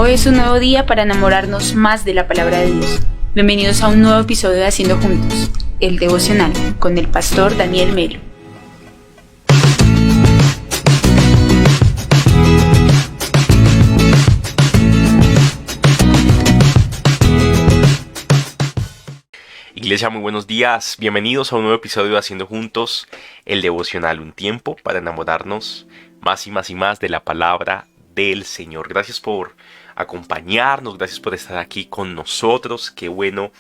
Hoy es un nuevo día para enamorarnos más de la palabra de Dios. Bienvenidos a un nuevo episodio de Haciendo Juntos, el devocional, con el pastor Daniel Melo. Iglesia, muy buenos días. Bienvenidos a un nuevo episodio de Haciendo Juntos, el devocional, un tiempo para enamorarnos más y más y más de la palabra del Señor. Gracias por acompañarnos, gracias por estar aquí con nosotros. Qué bueno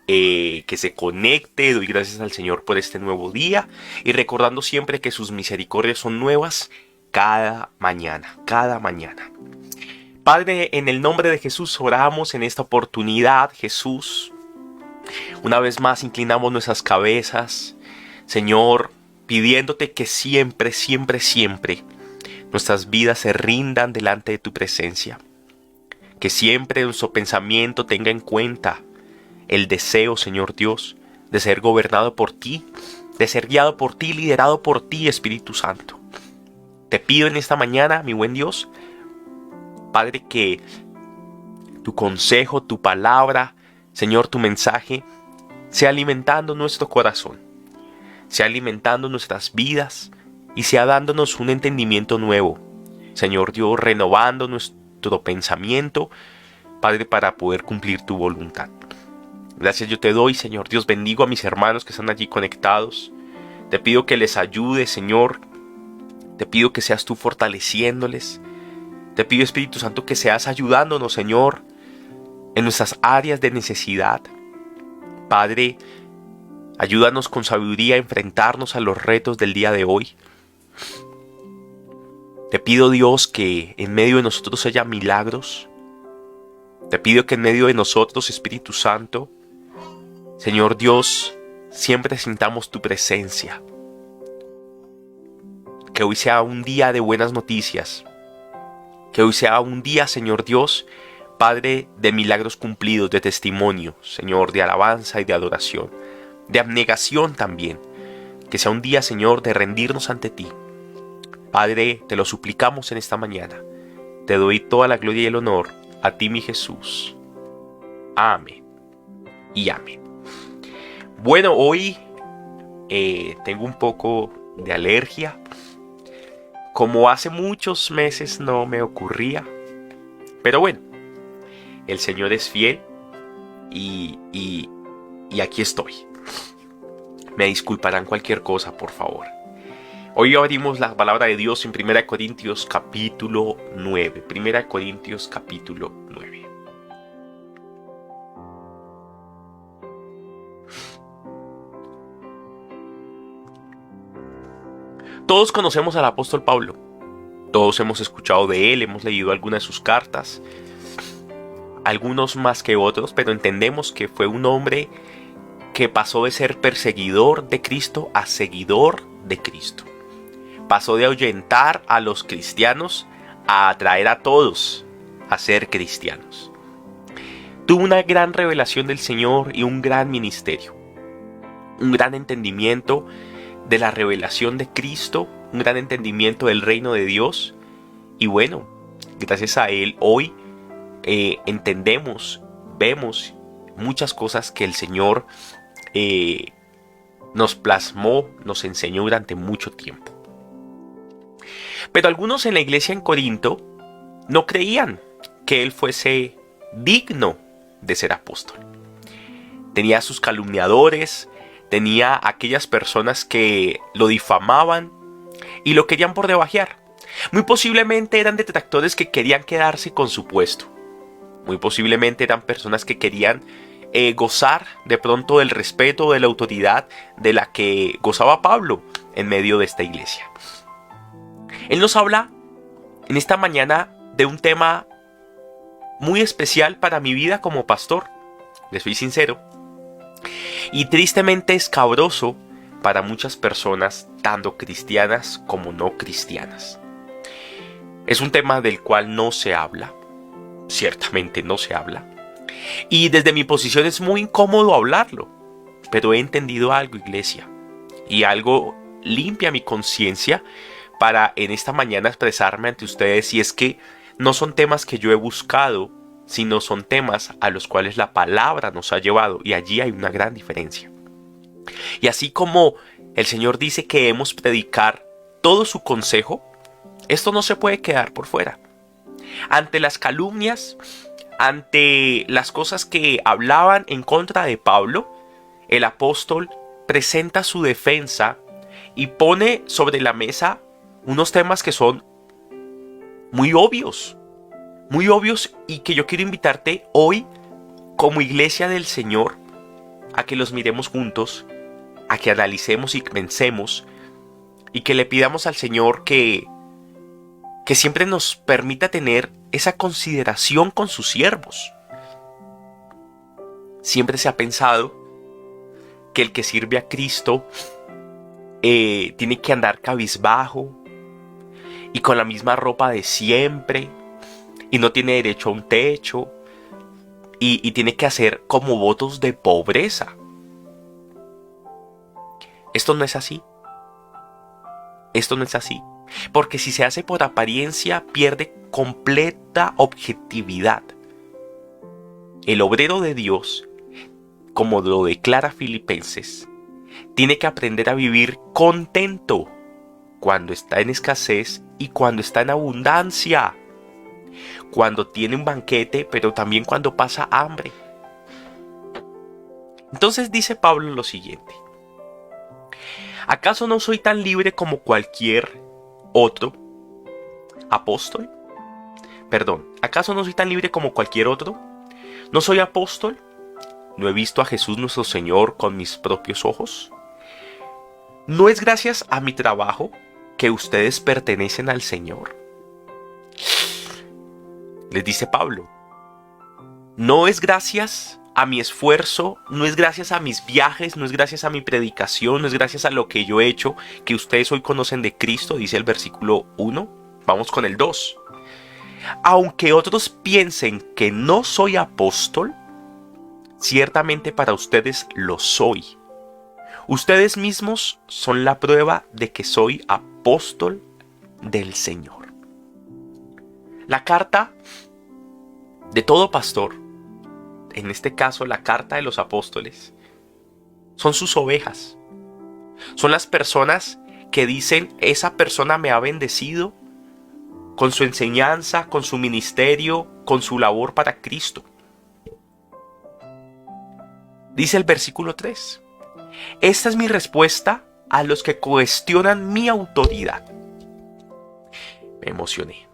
que se conecte. Doy gracias al Señor por este nuevo día y recordando siempre que sus misericordias son nuevas cada mañana, cada mañana. Padre, en el nombre de Jesús oramos en esta oportunidad, Jesús. Una vez más inclinamos nuestras cabezas, Señor, pidiéndote que siempre, siempre, siempre nuestras vidas se rindan delante de tu presencia. Que siempre nuestro pensamiento tenga en cuenta el deseo, Señor Dios, de ser gobernado por ti, de ser guiado por ti, liderado por ti, Espíritu Santo. Te pido en esta mañana, mi buen Dios, Padre, que tu consejo, tu palabra, Señor, tu mensaje sea alimentando nuestro corazón, sea alimentando nuestras vidas y sea dándonos un entendimiento nuevo. Señor Dios, renovando nuestro pensamiento, Padre, para poder cumplir tu voluntad. Gracias yo te doy, Señor Dios. Bendigo a mis hermanos que están allí conectados. Te pido que les ayudes, Señor. Te pido que seas tú fortaleciéndoles. Te pido, Espíritu Santo, que seas ayudándonos, Señor, en nuestras áreas de necesidad. Padre, ayúdanos con sabiduría a enfrentarnos a los retos del día de hoy. Te pido, Dios, que en medio de nosotros haya milagros. Te pido que en medio de nosotros, Espíritu Santo, Señor Dios, siempre sintamos tu presencia. Que hoy sea un día de buenas noticias. Que hoy sea un día, Señor Dios, Padre, de milagros cumplidos, de testimonio, Señor, de alabanza y de adoración, de abnegación también. Que sea un día, Señor, de rendirnos ante ti. Padre, te lo suplicamos en esta mañana. Te doy toda la gloria y el honor a ti, mi Jesús. Amén y amén. Bueno, hoy tengo un poco de alergia. Como hace muchos meses no me ocurría. Pero bueno, el Señor es fiel y aquí estoy. Me disculparán cualquier cosa, por favor. Hoy abrimos la palabra de Dios en 1 Corintios capítulo 9. 1 Corintios capítulo 9. Todos conocemos al apóstol Pablo. Todos hemos escuchado de él, hemos leído algunas de sus cartas. Algunos más que otros, pero entendemos que fue un hombre que pasó de ser perseguidor de Cristo a seguidor de Cristo. Pasó de ahuyentar a los cristianos a atraer a todos a ser cristianos. Tuvo una gran revelación del Señor y un gran ministerio. Un gran entendimiento de la revelación de Cristo, un gran entendimiento del reino de Dios. Y bueno, gracias a él hoy entendemos, vemos muchas cosas que el Señor nos plasmó, nos enseñó durante mucho tiempo. Pero algunos en la iglesia en Corinto no creían que él fuese digno de ser apóstol. Tenía sus calumniadores, tenía aquellas personas que lo difamaban y lo querían por debajear. Muy posiblemente eran detractores que querían quedarse con su puesto. Muy posiblemente eran personas que querían gozar de pronto del respeto, de la autoridad de la que gozaba Pablo en medio de esta iglesia. Él nos habla en esta mañana de un tema muy especial para mi vida como pastor. Les soy sincero. Y tristemente escabroso para muchas personas, tanto cristianas como no cristianas. Es un tema del cual no se habla. Ciertamente no se habla. Y desde mi posición es muy incómodo hablarlo. Pero he entendido algo, iglesia. Y algo limpia mi conciencia para en esta mañana expresarme ante ustedes. Y es que no son temas que yo he buscado, sino son temas a los cuales la palabra nos ha llevado, y allí hay una gran diferencia. Y así como el Señor dice que debemos predicar todo su consejo, esto no se puede quedar por fuera. Ante las calumnias, ante las cosas que hablaban en contra de Pablo, el apóstol presenta su defensa y pone sobre la mesa unos temas que son muy obvios y que yo quiero invitarte hoy como iglesia del Señor a que los miremos juntos, a que analicemos y pensemos y que le pidamos al Señor que siempre nos permita tener esa consideración con sus siervos. Siempre se ha pensado que el que sirve a Cristo tiene que andar cabizbajo y con la misma ropa de siempre y no tiene derecho a un techo y tiene que hacer como votos de pobreza. Esto no es así. Esto no es así. Porque si se hace por apariencia, pierde completa objetividad. El obrero de Dios, como lo declara Filipenses, tiene que aprender a vivir contento cuando está en escasez y cuando está en abundancia. Cuando tiene un banquete, pero también cuando pasa hambre. Entonces dice Pablo lo siguiente: ¿acaso no soy tan libre como cualquier otro apóstol? ¿Acaso no soy tan libre como cualquier otro? ¿No soy apóstol? ¿No he visto a Jesús nuestro Señor con mis propios ojos? ¿No es gracias a mi trabajo que ustedes pertenecen al Señor? Les dice Pablo, no es gracias a mi esfuerzo, no es gracias a mis viajes, no es gracias a mi predicación, no es gracias a lo que yo he hecho que ustedes hoy conocen de Cristo, dice el versículo 1. Vamos con el 2. Aunque otros piensen que no soy apóstol, ciertamente para ustedes lo soy. Ustedes mismos son la prueba de que soy apóstol del Señor. La carta de todo pastor, en este caso la carta de los apóstoles, son sus ovejas. Son las personas que dicen, esa persona me ha bendecido con su enseñanza, con su ministerio, con su labor para Cristo. Dice el versículo 3. Esta es mi respuesta a los que cuestionan mi autoridad. Me emocioné.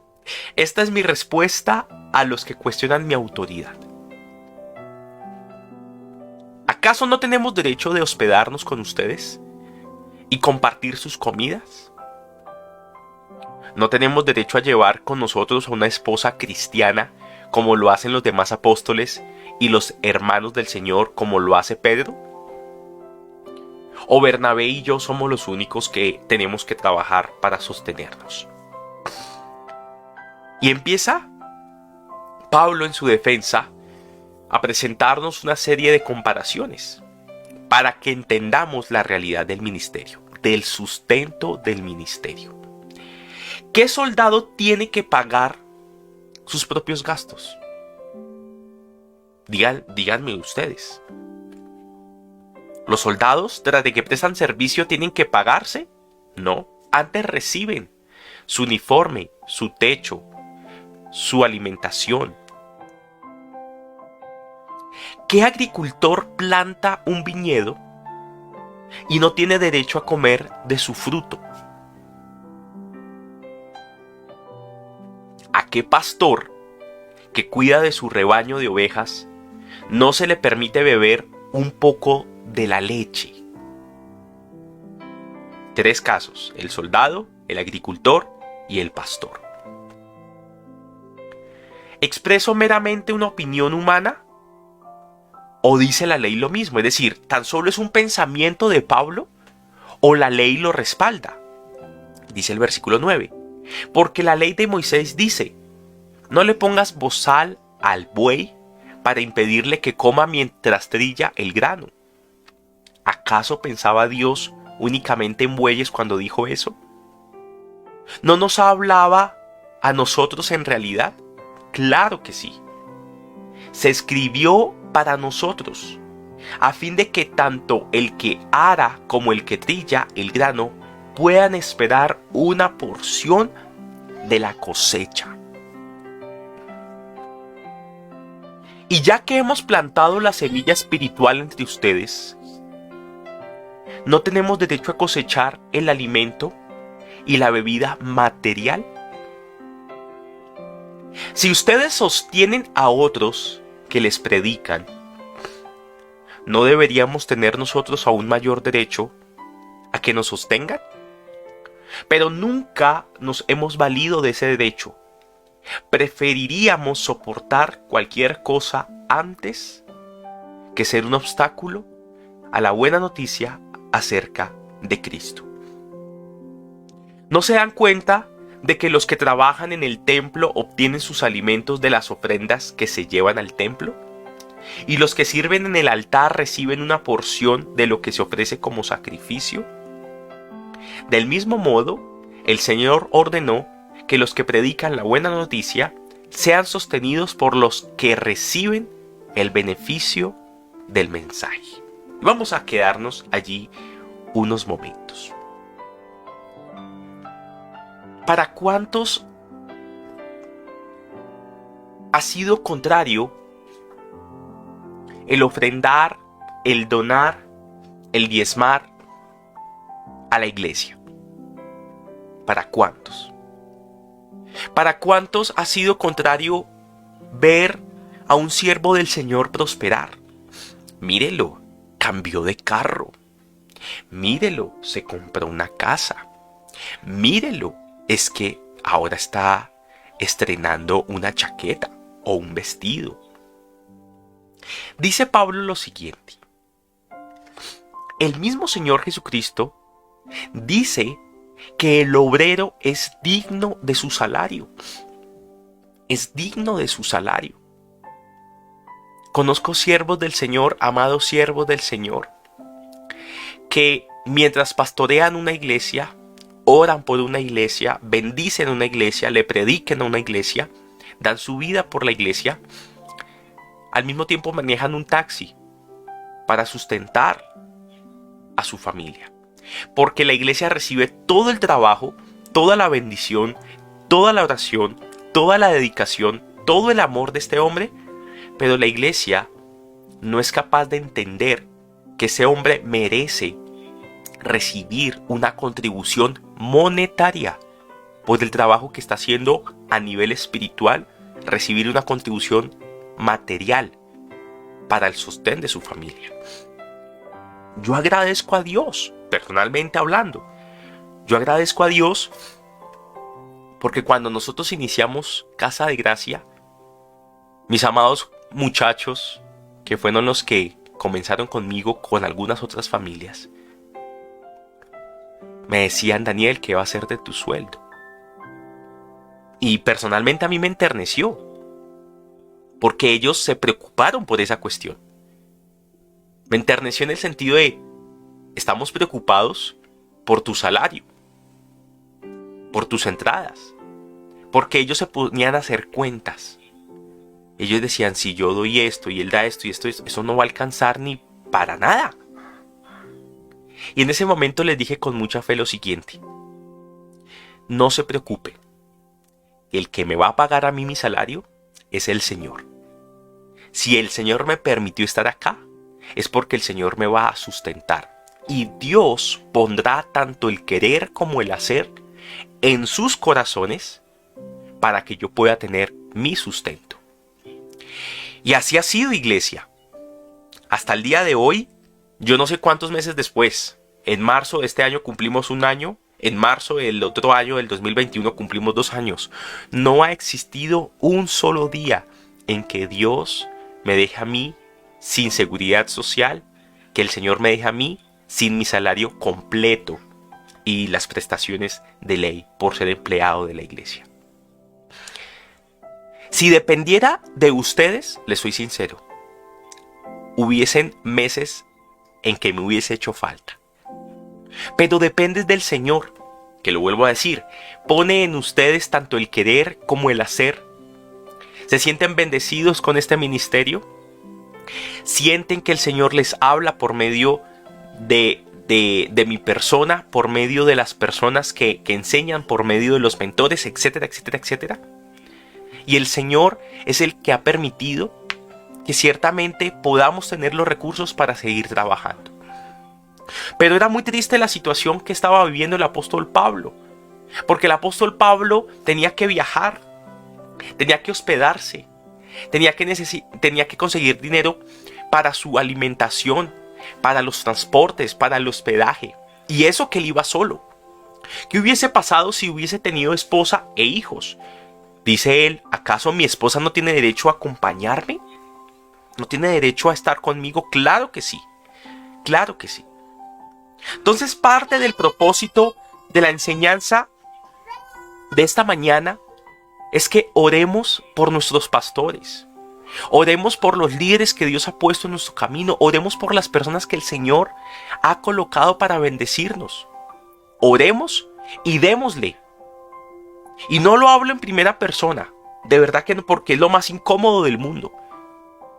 Esta es mi respuesta a los que cuestionan mi autoridad. ¿Acaso no tenemos derecho de hospedarnos con ustedes y compartir sus comidas? ¿No tenemos derecho a llevar con nosotros a una esposa cristiana como lo hacen los demás apóstoles y los hermanos del Señor como lo hace Pedro? ¿O Bernabé y yo somos los únicos que tenemos que trabajar para sostenernos? Y empieza Pablo en su defensa a presentarnos una serie de comparaciones para que entendamos la realidad del ministerio, del sustento del ministerio. ¿Qué soldado tiene que pagar sus propios gastos? Díganme ustedes. ¿Los soldados, tras de que prestan servicio, tienen que pagarse? No, antes reciben su uniforme, su techo, su alimentación. ¿Qué agricultor planta un viñedo y no tiene derecho a comer de su fruto? ¿A qué pastor que cuida de su rebaño de ovejas no se le permite beber un poco de la leche? 3 casos: el soldado, el agricultor y el pastor. ¿Expreso meramente una opinión humana? ¿O dice la ley lo mismo? Es decir, ¿tan solo es un pensamiento de Pablo o la ley lo respalda? Dice el versículo 9. Porque la ley de Moisés dice, no le pongas bozal al buey para impedirle que coma mientras trilla el grano. ¿Acaso pensaba Dios únicamente en bueyes cuando dijo eso? ¿No nos hablaba a nosotros en realidad? Claro que sí. Se escribió para nosotros, a fin de que tanto el que ara como el que trilla el grano puedan esperar una porción de la cosecha. Y ya que hemos plantado la semilla espiritual entre ustedes, ¿no tenemos derecho a cosechar el alimento y la bebida material? Si ustedes sostienen a otros que les predican, ¿no deberíamos tener nosotros aún mayor derecho a que nos sostengan? Pero nunca nos hemos valido de ese derecho. Preferiríamos soportar cualquier cosa antes que ser un obstáculo a la buena noticia acerca de Cristo. ¿No se dan cuenta de que los que trabajan en el templo obtienen sus alimentos de las ofrendas que se llevan al templo? ¿Y los que sirven en el altar reciben una porción de lo que se ofrece como sacrificio? Del mismo modo, el Señor ordenó que los que predican la buena noticia sean sostenidos por los que reciben el beneficio del mensaje. Vamos a quedarnos allí unos momentos. ¿Para cuántos ha sido contrario el ofrendar, el donar, el diezmar a la iglesia? ¿Para cuántos? ¿Para cuántos ha sido contrario ver a un siervo del Señor prosperar? Mírelo, cambió de carro. Mírelo, se compró una casa. Mírelo, es que ahora está estrenando una chaqueta o un vestido. Dice Pablo lo siguiente: el mismo Señor Jesucristo dice que el obrero es digno de su salario. Es digno de su salario. Conozco siervos del Señor, amados siervos del Señor, que mientras pastorean una iglesia, oran por una iglesia, bendicen una iglesia, le prediquen a una iglesia, dan su vida por la iglesia, al mismo tiempo manejan un taxi para sustentar a su familia. Porque la iglesia recibe todo el trabajo, toda la bendición, toda la oración, toda la dedicación, todo el amor de este hombre, pero la iglesia no es capaz de entender que ese hombre merece recibir una contribución monetaria por el trabajo que está haciendo a nivel espiritual, recibir una contribución material para el sostén de su familia. Yo agradezco a Dios, personalmente hablando, yo agradezco a Dios porque cuando nosotros iniciamos Casa de Gracia, mis amados muchachos, que fueron los que comenzaron conmigo con algunas otras familias, me decían: Daniel, ¿qué va a hacer de tu sueldo? Y personalmente a mí me enterneció, porque ellos se preocuparon por esa cuestión. Me enterneció en el sentido de: estamos preocupados por tu salario, por tus entradas, porque ellos se ponían a hacer cuentas. Ellos decían: si yo doy esto y él da esto y esto, eso no va a alcanzar ni para nada. Y en ese momento les dije con mucha fe lo siguiente: no se preocupe, el que me va a pagar a mí mi salario es el Señor. Si el Señor me permitió estar acá, es porque el Señor me va a sustentar. Y Dios pondrá tanto el querer como el hacer en sus corazones para que yo pueda tener mi sustento. Y así ha sido, iglesia. Hasta el día de hoy, yo no sé cuántos meses después, en marzo de este año cumplimos un año, en marzo del otro año, del 2021, cumplimos 2 años. No ha existido un solo día en que Dios me deje a mí sin seguridad social, que el Señor me deje a mí sin mi salario completo y las prestaciones de ley por ser empleado de la iglesia. Si dependiera de ustedes, les soy sincero, hubiesen meses en que me hubiese hecho falta. Pero dependes del Señor. que lo vuelvo a decir, pone en ustedes tanto el querer como el hacer. ¿Se sienten bendecidos con este ministerio? ¿Sienten que el Señor les habla por medio de mi persona, por medio de las personas que enseñan, por medio de los mentores, etcétera, etcétera, etcétera? Y el Señor es el que ha permitido que ciertamente podamos tener los recursos para seguir trabajando. Pero era muy triste la situación que estaba viviendo el apóstol Pablo, porque el apóstol Pablo tenía que viajar, tenía que hospedarse, tenía que conseguir dinero para su alimentación, para los transportes, para el hospedaje, y eso que él iba solo. ¿Qué hubiese pasado si hubiese tenido esposa e hijos? Dice él, ¿acaso mi esposa no tiene derecho a acompañarme? ¿No tiene derecho a estar conmigo? Claro que sí, claro que sí. Entonces, parte del propósito de la enseñanza de esta mañana es que oremos por nuestros pastores, oremos por los líderes que Dios ha puesto en nuestro camino, oremos por las personas que el Señor ha colocado para bendecirnos. Oremos y démosle. Y no lo hablo en primera persona, de verdad que no, porque es lo más incómodo del mundo.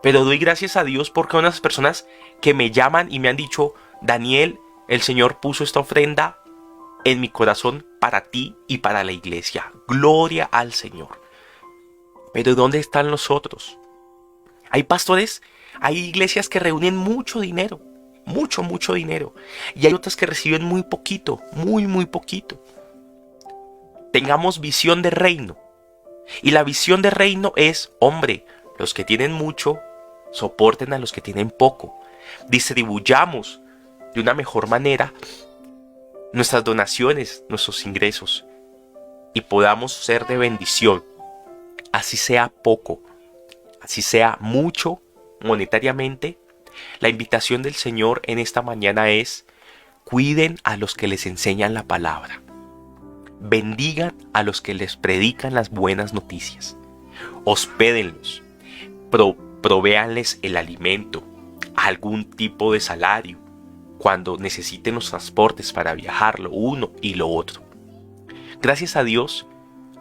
Pero doy gracias a Dios porque unas personas que me llaman y me han dicho, Daniel, el Señor puso esta ofrenda en mi corazón para ti y para la iglesia. Gloria al Señor. Pero ¿dónde están los otros? Hay pastores, hay iglesias que reúnen mucho dinero, mucho dinero. Y hay otras que reciben muy poquito, muy poquito. Tengamos visión de reino. Y la visión de reino es, hombre, los que tienen mucho, soporten a los que tienen poco. Distribuyamos de una mejor manera nuestras donaciones, nuestros ingresos, y podamos ser de bendición, así sea poco, así sea mucho monetariamente. La invitación del Señor en esta mañana es: cuiden a los que les enseñan la palabra, bendigan a los que les predican las buenas noticias, hospédenlos, provéanles el alimento, algún tipo de salario, cuando necesiten los transportes para viajar, lo uno y lo otro. Gracias a Dios,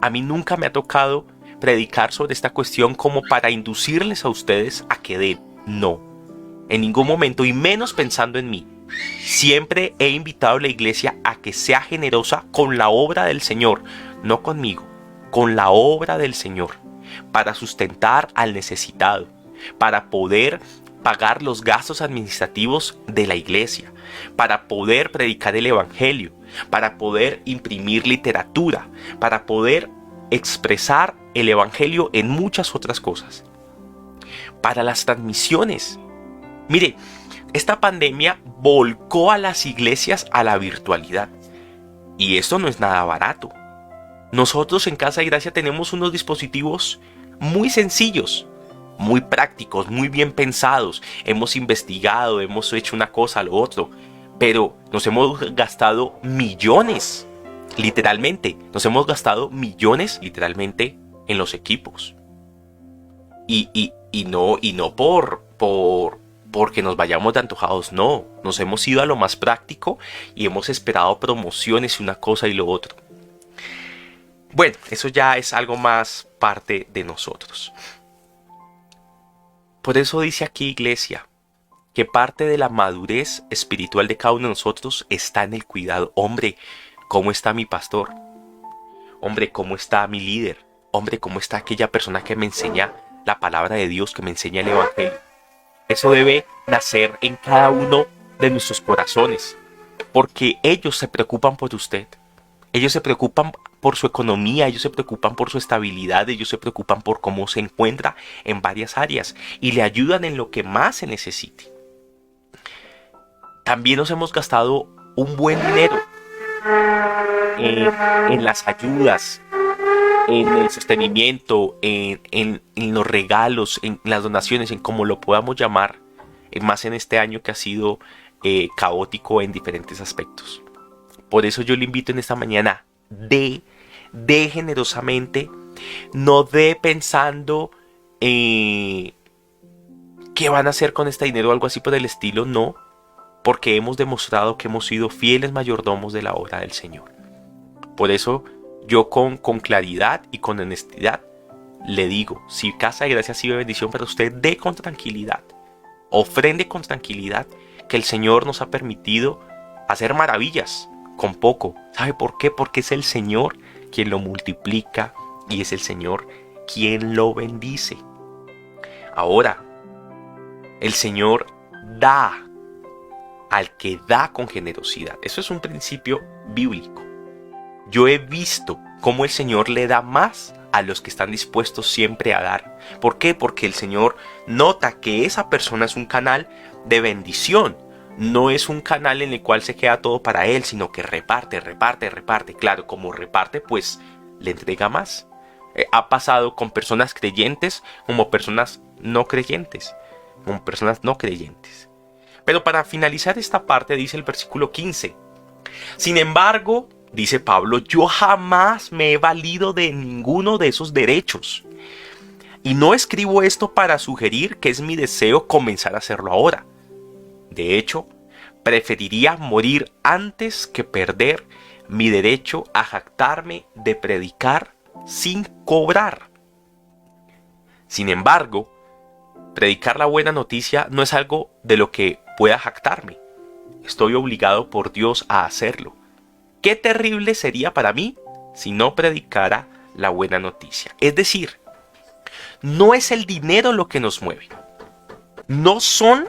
a mí nunca me ha tocado predicar sobre esta cuestión como para inducirles a ustedes a que den. No, en ningún momento, y menos pensando en mí. Siempre he invitado a la iglesia a que sea generosa con la obra del Señor, no conmigo, con la obra del Señor, para sustentar al necesitado, para poder pagar los gastos administrativos de la iglesia, para poder predicar el evangelio, para poder imprimir literatura, para poder expresar el evangelio en muchas otras cosas, para las transmisiones. Mire, esta pandemia volcó a las iglesias a la virtualidad, y esto no es nada barato. Nosotros en Casa de Gracia tenemos unos dispositivos muy sencillos, muy prácticos, muy bien pensados. Hemos investigado, hemos hecho una cosa, lo otro, pero nos hemos gastado millones, literalmente, en los equipos. Y no porque nos vayamos de antojados, no. Nos hemos ido a lo más práctico y hemos esperado promociones y una cosa y lo otro. Bueno, eso ya es algo más parte de nosotros. Por eso dice aquí, iglesia, que parte de la madurez espiritual de cada uno de nosotros está en el cuidado. Hombre, ¿cómo está mi pastor? Hombre, ¿cómo está mi líder? Hombre, ¿cómo está aquella persona que me enseña la palabra de Dios, que me enseña el evangelio? Eso debe nacer en cada uno de nuestros corazones, porque ellos se preocupan por usted. Ellos se preocupan por su economía, ellos se preocupan por su estabilidad, ellos se preocupan por cómo se encuentra en varias áreas y le ayudan en lo que más se necesite. También nos hemos gastado un buen dinero en las ayudas, en el sostenimiento, en los regalos, en las donaciones, en como lo podamos llamar, más en este año que ha sido caótico en diferentes aspectos. Por eso yo le invito en esta mañana, dé generosamente, no dé pensando qué van a hacer con este dinero o algo así por el estilo, no, porque hemos demostrado que hemos sido fieles mayordomos de la obra del Señor. Por eso yo con claridad y con honestidad le digo, si casa de gracia ha sido bendición para usted, dé con tranquilidad, ofrende con tranquilidad, que el Señor nos ha permitido hacer maravillas con poco. ¿Sabe por qué? Porque es el Señor quien lo multiplica y es el Señor quien lo bendice. Ahora, el Señor da al que da con generosidad. Eso es un principio bíblico. Yo he visto cómo el Señor le da más a los que están dispuestos siempre a dar. ¿Por qué? Porque el Señor nota que esa persona es un canal de bendición. No es un canal en el cual se queda todo para él, sino que reparte. Claro, como reparte, pues le entrega más. Ha pasado con personas creyentes como personas no creyentes. Pero para finalizar esta parte dice el versículo 15. Sin embargo, dice Pablo, yo jamás me he valido de ninguno de esos derechos. Y no escribo esto para sugerir que es mi deseo comenzar a hacerlo ahora. De hecho, preferiría morir antes que perder mi derecho a jactarme de predicar sin cobrar. Sin embargo, predicar la buena noticia no es algo de lo que pueda jactarme. Estoy obligado por Dios a hacerlo. Qué terrible sería para mí si no predicara la buena noticia. Es decir, no es el dinero lo que nos mueve. No son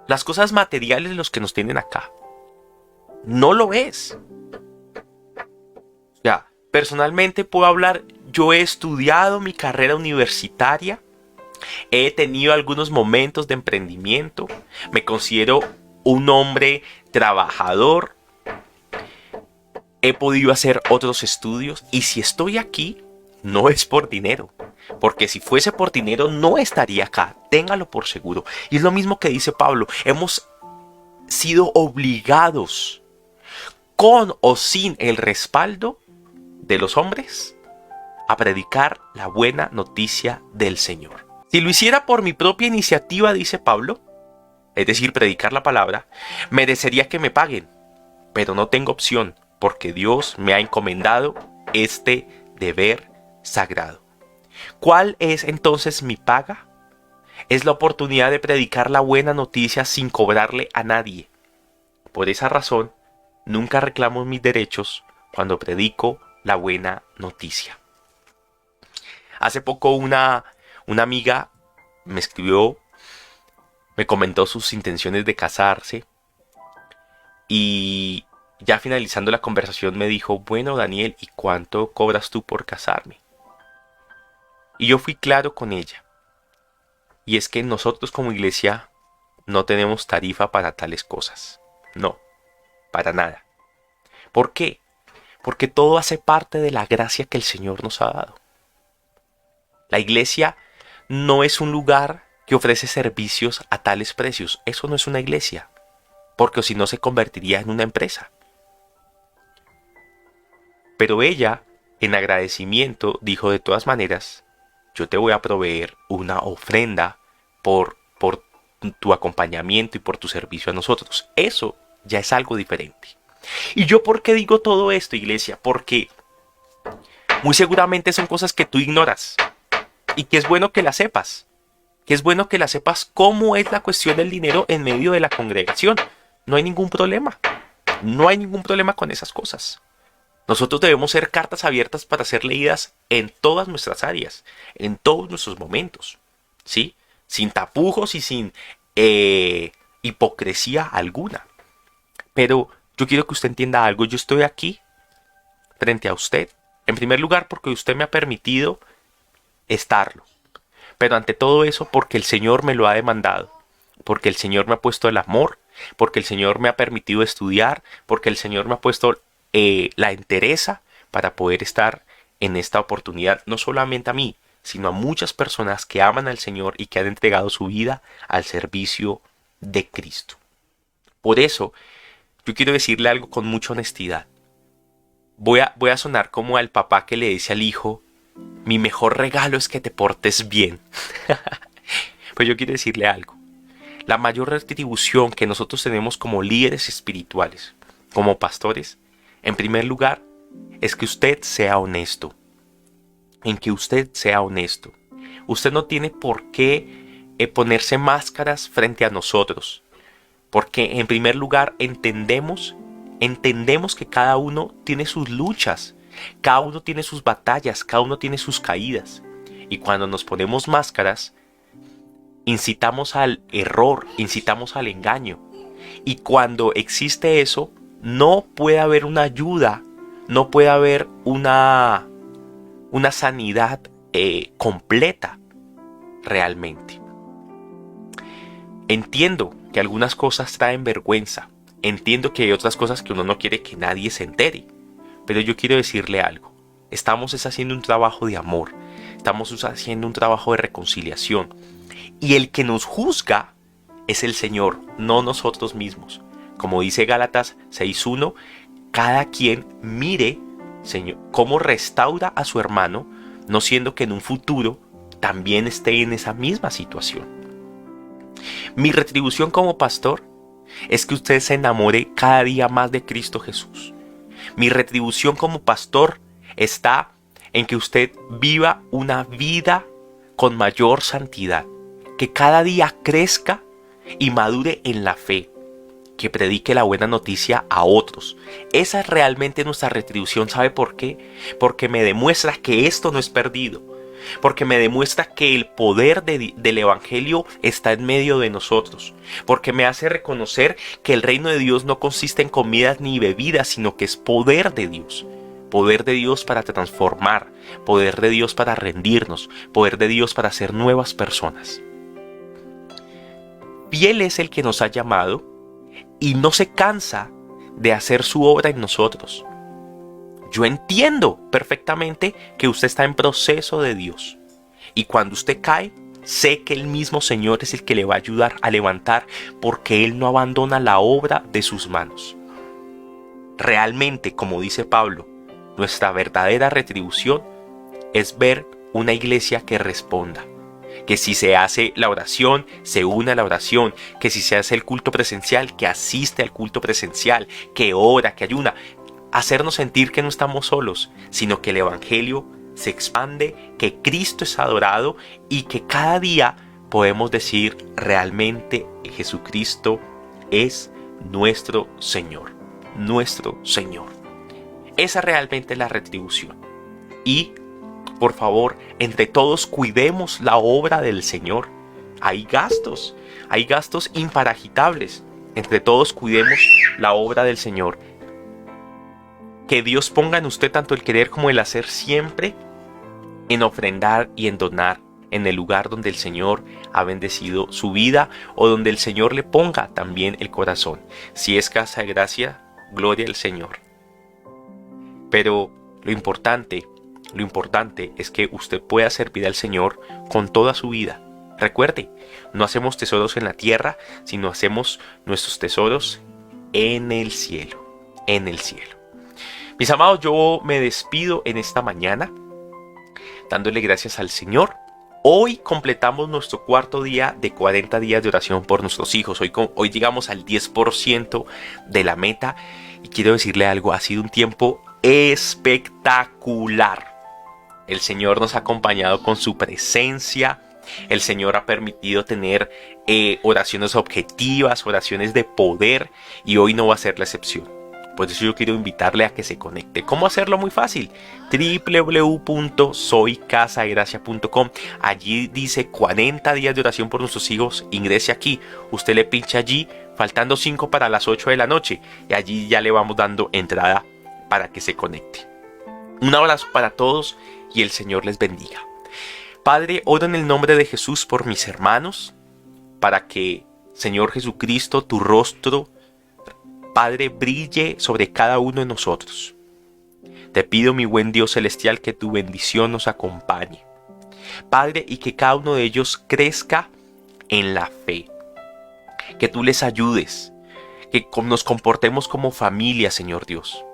las cosas materiales los que nos tienen acá. No lo es. Ya, personalmente puedo hablar, yo he estudiado mi carrera universitaria, he tenido algunos momentos de emprendimiento, me considero un hombre trabajador, he podido hacer otros estudios y si estoy aquí no es por dinero, porque si fuese por dinero no estaría acá, téngalo por seguro. Y es lo mismo que dice Pablo, hemos sido obligados, con o sin el respaldo de los hombres, a predicar la buena noticia del Señor. Si lo hiciera por mi propia iniciativa, dice Pablo, es decir, predicar la palabra, merecería que me paguen, pero no tengo opción, porque Dios me ha encomendado este deber sagrado. ¿Cuál es entonces mi paga? Es la oportunidad de predicar la buena noticia sin cobrarle a nadie. Por esa razón, nunca reclamo mis derechos cuando predico la buena noticia. Hace poco una amiga me escribió, me comentó sus intenciones de casarse y ya finalizando la conversación me dijo, bueno Daniel, ¿y cuánto cobras tú por casarme? Y yo fui claro con ella. Y es que nosotros como iglesia no tenemos tarifa para tales cosas. No, para nada. ¿Por qué? Porque todo hace parte de la gracia que el Señor nos ha dado. La iglesia no es un lugar que ofrece servicios a tales precios. Eso no es una iglesia, porque si no se convertiría en una empresa. Pero ella, en agradecimiento, dijo de todas maneras, yo te voy a proveer una ofrenda por tu acompañamiento y por tu servicio a nosotros. Eso ya es algo diferente. ¿Y yo por qué digo todo esto, iglesia? Porque muy seguramente son cosas que tú ignoras y que es bueno que las sepas. Que es bueno que las sepas cómo es la cuestión del dinero en medio de la congregación. No hay ningún problema. No hay ningún problema con esas cosas. Nosotros debemos ser cartas abiertas para ser leídas en todas nuestras áreas, en todos nuestros momentos, ¿sí? Sin tapujos y sin hipocresía alguna. Pero yo quiero que usted entienda algo. Yo estoy aquí frente a usted, en primer lugar porque usted me ha permitido estarlo. Pero ante todo eso porque el Señor me lo ha demandado, porque el Señor me ha puesto el amor, porque el Señor me ha permitido estudiar, porque el Señor me ha puesto la entereza para poder estar en esta oportunidad, no solamente a mí, sino a muchas personas que aman al Señor y que han entregado su vida al servicio de Cristo. Por eso, yo quiero decirle algo con mucha honestidad. Voy a sonar como al papá que le dice al hijo, mi mejor regalo es que te portes bien. Pues yo quiero decirle algo. La mayor retribución que nosotros tenemos como líderes espirituales, como pastores, en primer lugar, es que usted sea honesto. En que usted sea honesto. Usted no tiene por qué ponerse máscaras frente a nosotros. Porque en primer lugar entendemos que cada uno tiene sus luchas. Cada uno tiene sus batallas, cada uno tiene sus caídas. Y cuando nos ponemos máscaras, incitamos al error, incitamos al engaño. Y cuando existe eso, no puede haber una ayuda, no puede haber una sanidad completa realmente. Entiendo que algunas cosas traen vergüenza. Entiendo que hay otras cosas que uno no quiere que nadie se entere. Pero yo quiero decirle algo. Estamos haciendo un trabajo de amor. Estamos haciendo un trabajo de reconciliación. Y el que nos juzga es el Señor, no nosotros mismos. Como dice Gálatas 6:1, cada quien mire, Señor, cómo restaura a su hermano, no siendo que en un futuro también esté en esa misma situación. Mi retribución como pastor es que usted se enamore cada día más de Cristo Jesús. Mi retribución como pastor está en que usted viva una vida con mayor santidad, que cada día crezca y madure en la fe, que predique la buena noticia a otros. Esa es realmente nuestra retribución. ¿Sabe por qué? Porque me demuestra que esto no es perdido, porque me demuestra que el poder del Evangelio está en medio de nosotros, porque me hace reconocer que el reino de Dios no consiste en comidas ni bebidas, sino que es poder de Dios. Poder de Dios para transformar, poder de Dios para rendirnos, poder de Dios para ser nuevas personas. Fiel es el que nos ha llamado y no se cansa de hacer su obra en nosotros. Yo entiendo perfectamente que usted está en proceso de Dios. Y cuando usted cae, sé que el mismo Señor es el que le va a ayudar a levantar, porque Él no abandona la obra de sus manos. Realmente, como dice Pablo, nuestra verdadera retribución es ver una iglesia que responda. Que si se hace la oración, se une a la oración. Que si se hace el culto presencial, que asiste al culto presencial. Que ora, que ayuna. Hacernos sentir que no estamos solos, sino que el Evangelio se expande, que Cristo es adorado y que cada día podemos decir realmente Jesucristo es nuestro Señor. Nuestro Señor. Esa realmente es la retribución. Y, por favor, entre todos cuidemos la obra del Señor. Hay gastos imparagitables. Entre todos cuidemos la obra del Señor. Que Dios ponga en usted tanto el querer como el hacer siempre, en ofrendar y en donar en el lugar donde el Señor ha bendecido su vida o donde el Señor le ponga también el corazón. Si es casa de gracia, gloria al Señor. Pero lo importante es que usted pueda servir al Señor con toda su vida. Recuerde, no hacemos tesoros en la tierra, sino hacemos nuestros tesoros en el cielo. En el cielo. Mis amados, yo me despido en esta mañana dándole gracias al Señor. Hoy completamos nuestro cuarto día de 40 días de oración por nuestros hijos. Hoy llegamos al 10% de la meta y quiero decirle algo, ha sido un tiempo espectacular. El Señor nos ha acompañado con su presencia. El Señor ha permitido tener oraciones objetivas, oraciones de poder, y hoy no va a ser la excepción. Por eso yo quiero invitarle a que se conecte. ¿Cómo hacerlo? Muy fácil. www.soycasadegracia.com. Allí dice 40 días de oración por nuestros hijos. Ingrese aquí. Usted le pincha allí, faltando 5 para las 8 de la noche. Y allí ya le vamos dando entrada para que se conecte. Un abrazo para todos y el Señor les bendiga. Padre, oro en el nombre de Jesús por mis hermanos, para que, Señor Jesucristo, tu rostro, Padre, brille sobre cada uno de nosotros. Te pido, mi buen Dios celestial, que tu bendición nos acompañe. Padre, y que cada uno de ellos crezca en la fe. Que tú les ayudes, que nos comportemos como familia, Señor Dios.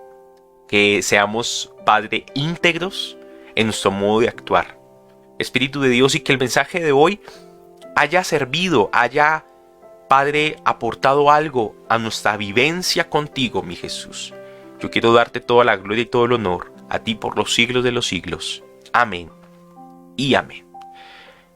Que seamos, Padre, íntegros en nuestro modo de actuar. Espíritu de Dios, y que el mensaje de hoy haya servido, haya, Padre, aportado algo a nuestra vivencia contigo, mi Jesús. Yo quiero darte toda la gloria y todo el honor a ti por los siglos de los siglos. Amén y amén.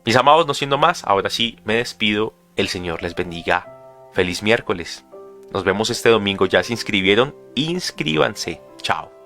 Mis amados, no siendo más, ahora sí me despido. El Señor les bendiga. Feliz miércoles. Nos vemos este domingo. Ya se inscribieron, inscríbanse. Chao.